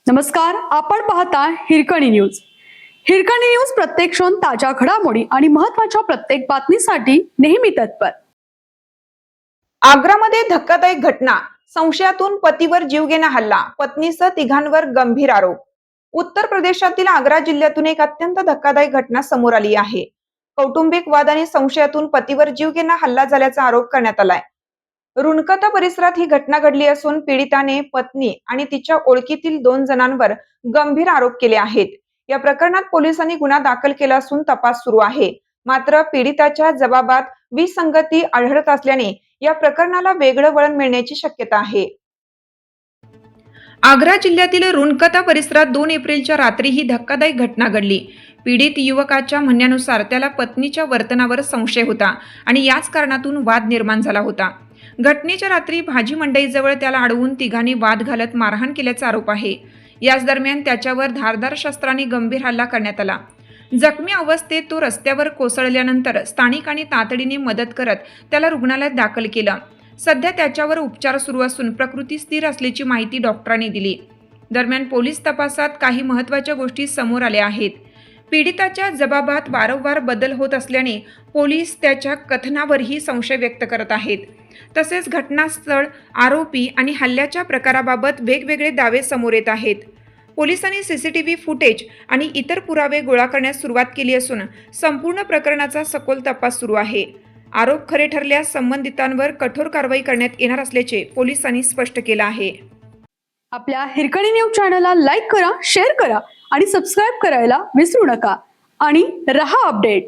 नमस्कार, आपण पाहता हिरकणी न्यूज. हिरकणी न्यूज प्रत्येक क्षण ताज्या घडामोडी आणि महत्त्वाच्या प्रत्येक बातमीसाठी नेहमी तत्पर. आग्रामध्ये धक्कादायक घटना. संशयातून पतीवर जीवघेणा हल्ला, पत्नीसह तिघांवर गंभीर आरोप. उत्तर प्रदेशातील आग्रा जिल्ह्यातून एक अत्यंत धक्कादायक घटना समोर आली आहे. कौटुंबिक वाद आणि संशयातून पतीवर जीवघेणा हल्ला झाल्याचा आरोप करण्यात आलाय. रुणकता परिसरात ही घटना घडली असून पीडिताने पत्नी आणि तिच्या ओळखीतील 2 जणांवर गंभीर आरोप केले आहेत. या प्रकरणात पोलिसांनी गुन्हा दाखल केला असून तपास सुरू आहे. मात्र पीडिताच्या जबाबात विसंगती आढळत असल्याने या प्रकरणाला वेगळं वळण मिळण्याची शक्यता आहे. आग्रा जिल्ह्यातील रुणकता परिसरात 2 एप्रिलच्या रात्री ही धक्कादायक घटना घडली. पीडित युवकाच्या म्हणण्यानुसार त्याला पत्नीच्या वर्तनावर संशय होता आणि याच कारणातून वाद निर्माण झाला होता. घटनेच्या रात्री भाजी मंडईजवळ त्याला अडवून तिघांनी वाद घालत मारहाण केल्याचा आरोप आहे. याच दरम्यान त्याच्यावर धारदार शस्त्राने गंभीर हल्ला करण्यात आला. जखमी अवस्थेत तो रस्त्यावर कोसळल्यानंतर स्थानिकांनी तातडीने मदत करत त्याला रुग्णालयात दाखल केलं. सध्या त्याच्यावर उपचार सुरू असून प्रकृती स्थिर असल्याची माहिती डॉक्टरांनी दिली. दरम्यान पोलीस तपासात काही महत्त्वाच्या गोष्टी समोर आल्या आहेत. पीडिताच्या जबाबात वारंवार बदल होत असल्याने पोलीस त्याच्या कथनावरही संशय व्यक्त करत आहेत. तसेच घटनास्थळ, आरोपी आणि हल्ल्याच्या प्रकाराबाबत वेगवेगळे दावे समोर येत आहेत. पोलिसांनी सीसीटीव्ही फुटेज आणि इतर पुरावे गोळा करण्यास सुरुवात केली असून संपूर्ण प्रकरणाचा सखोल तपास सुरू आहे. आरोप खरे ठरल्यास संबंधितांवर कठोर कारवाई करण्यात येणार असल्याचे पोलिसांनी स्पष्ट केलं आहे. आपल्या हिरकणी न्यूज चॅनलला लाईक करा, शेअर करा आणि सबस्क्राईब करायला विसरू नका आणि रहा अपडेट.